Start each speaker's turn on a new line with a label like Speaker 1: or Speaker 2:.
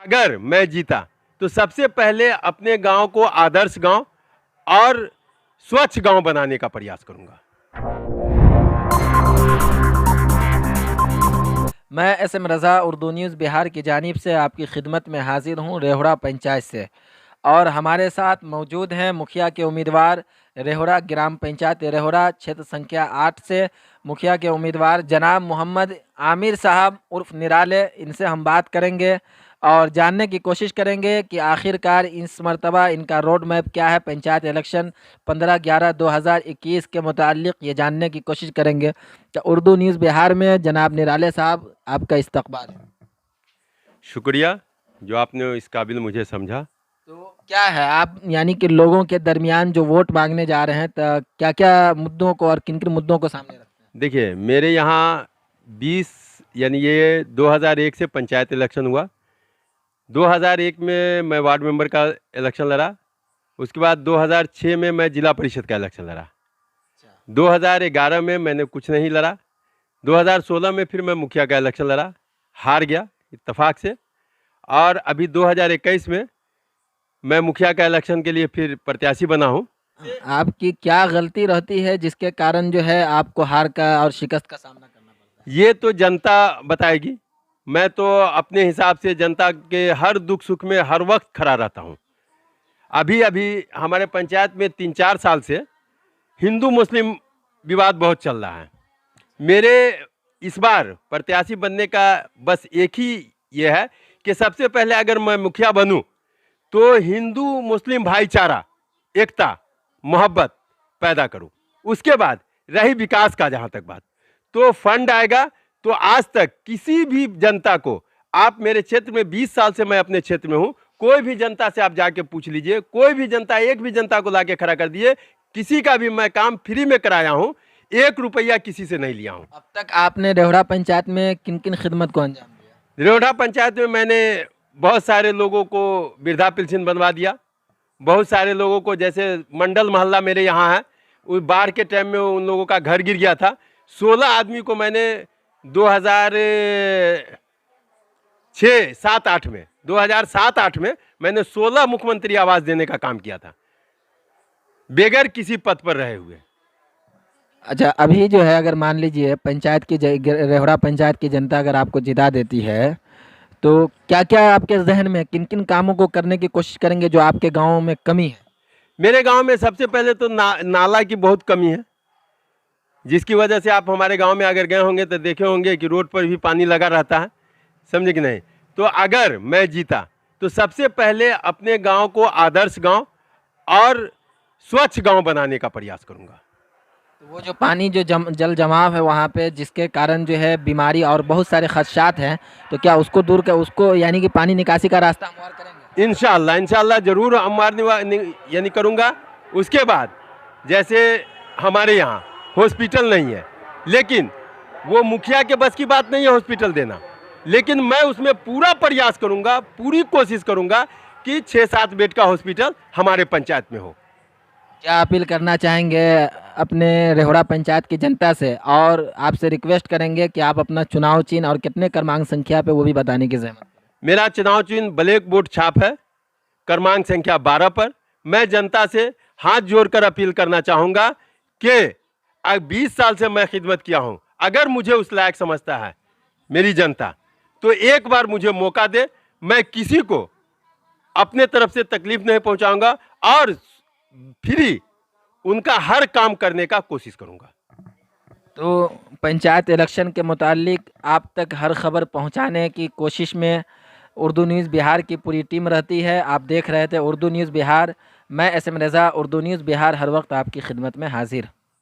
Speaker 1: अगर मैं जीता तो सबसे पहले अपने गांव को आदर्श गांव और स्वच्छ गांव बनाने का प्रयास करूंगा।
Speaker 2: मैं एसएम रज़ा उर्दू न्यूज़ बिहार की जानिब से आपकी खिदमत में हाजिर हूँ रेहुड़ा पंचायत से। और हमारे साथ मौजूद हैं मुखिया के उम्मीदवार रेहुड़ा ग्राम पंचायत रेहुड़ा क्षेत्र संख्या 8 से मुखिया के उम्मीदवार जनाब मोहम्मद आमिर साहब उर्फ निराले। इनसे हम बात करेंगे और जानने की कोशिश करेंगे कि आखिरकार इस मरतबा इनका रोड मैप क्या है पंचायत इलेक्शन 15/11/2021 के मुतालिक, ये जानने की कोशिश करेंगे। तो उर्दू न्यूज़ बिहार में जनाब निराले साहब, आपका इस्तकबाल है।
Speaker 1: शुक्रिया जो आपने इस काबिल मुझे समझा।
Speaker 2: तो क्या है, आप यानी कि लोगों के दरमियान जो वोट मांगने जा रहे हैं, तो क्या क्या मुद्दों को और किन किन मुद्दों को सामने रखते हैं?
Speaker 1: देखिए, मेरे यहाँ 20 यानी ये 2001 से पंचायत इलेक्शन हुआ। 2001 में मैं वार्ड मेंबर का इलेक्शन लड़ा। उसके बाद 2006 में मैं जिला परिषद का इलेक्शन लड़ा। 2011 में मैंने कुछ नहीं लड़ा। 2016 में फिर मैं मुखिया का इलेक्शन लड़ा, हार गया इत्तेफाक से। और अभी 2021 में मैं मुखिया का इलेक्शन के लिए फिर प्रत्याशी बना हूँ।
Speaker 2: आपकी क्या गलती रहती है जिसके कारण जो है आपको हार का और शिकस्त का सामना करना पड़ता है?
Speaker 1: ये तो जनता बताएगी। मैं तो अपने हिसाब से जनता के हर दुख सुख में हर वक्त खड़ा रहता हूँ। अभी अभी हमारे पंचायत में 3-4 साल से हिंदू मुस्लिम विवाद बहुत चल रहा है। मेरे इस बार प्रत्याशी बनने का बस एक ही ये है कि सबसे पहले अगर मैं मुखिया बनूं तो हिंदू मुस्लिम भाईचारा, एकता, मोहब्बत पैदा करूं। उसके बाद रही विकास का जहां तक बात, तो फंड आएगा तो आज तक किसी भी जनता को, आप मेरे क्षेत्र में 20 साल से मैं अपने क्षेत्र में हूं, कोई भी जनता से आप जाके पूछ लीजिए, कोई भी जनता, एक भी जनता को लाके खड़ा कर दिए, किसी का भी मैं काम फ्री में कराया हूं, 1 रुपया किसी से नहीं लिया हूं।
Speaker 2: अब तक आपने रेहुड़ा पंचायत में किन किन खिदमत को अंजाम दिया?
Speaker 1: रेहुड़ा पंचायत में मैंने बहुत सारे लोगों को वृद्धा पेंशन बनवा दिया। बहुत सारे लोगों को, जैसे मंडल मोहल्ला मेरे यहाँ है, उस बाढ़ के टाइम में उन लोगों का घर गिर गया था। 16 आदमी को मैंने 2007-8 में मैंने 16 मुख्यमंत्री आवास देने का काम किया था, बेगर किसी पद पर रहे हुए।
Speaker 2: अच्छा, अभी जो है अगर मान लीजिए पंचायत की रेहुड़ा पंचायत की जनता अगर आपको जिता देती है, तो क्या क्या आपके जहन में किन किन कामों को करने की कोशिश करेंगे जो आपके गाँव में कमी है?
Speaker 1: मेरे गांव में सबसे पहले तो नाला की बहुत कमी है, जिसकी वजह से आप हमारे गांव में अगर गए होंगे तो देखे होंगे कि रोड पर भी पानी लगा रहता है, समझे कि नहीं। तो अगर मैं जीता तो सबसे पहले अपने गांव को आदर्श गांव और स्वच्छ गांव बनाने का प्रयास करूंगा।
Speaker 2: तो वो जो पानी जो जल जमाव है वहाँ पे, जिसके कारण जो है बीमारी और बहुत सारे खदशात हैं, तो क्या उसको दूर कर, उसको यानी कि पानी निकासी का रास्ता हमवार करेंगे?
Speaker 1: इंशाल्लाह ज़रूर हमवार यानी करूंगा। उसके बाद जैसे हमारे यहाँ हॉस्पिटल नहीं है, लेकिन वो मुखिया के बस की बात नहीं है हॉस्पिटल देना, लेकिन मैं उसमें पूरा प्रयास करूंगा, पूरी कोशिश करूंगा कि 6-7 बेड का हॉस्पिटल हमारे पंचायत में हो।
Speaker 2: क्या अपील करना चाहेंगे अपने रेहुड़ा पंचायत की जनता से, और आपसे रिक्वेस्ट करेंगे कि आप अपना चुनाव चिन्ह और कितने क्रमांक संख्या पे वो भी बताने की जहमत करें।
Speaker 1: मेरा चुनाव चिन्ह ब्लैक बोर्ड छाप है, क्रमांक संख्या 12 पर। मैं जनता से हाथ जोड़कर अपील करना चाहूँगा कि 20 साल से मैं खिदमत किया हूँ, अगर मुझे उस लायक समझता है मेरी जनता, तो एक बार मुझे मौका दे। मैं किसी को अपने तरफ से तकलीफ नहीं पहुँचाऊँगा और फ्री उनका हर काम करने का कोशिश करूँगा।
Speaker 2: तो पंचायत इलेक्शन के मुतालिक आप तक हर खबर पहुंचाने की कोशिश में उर्दू न्यूज़ बिहार की पूरी टीम रहती है। आप देख रहे थे उर्दू न्यूज़ बिहार। मैं एसएम रज़ा, उर्दू न्यूज़ बिहार, हर वक्त आपकी खिदमत में हाजिर।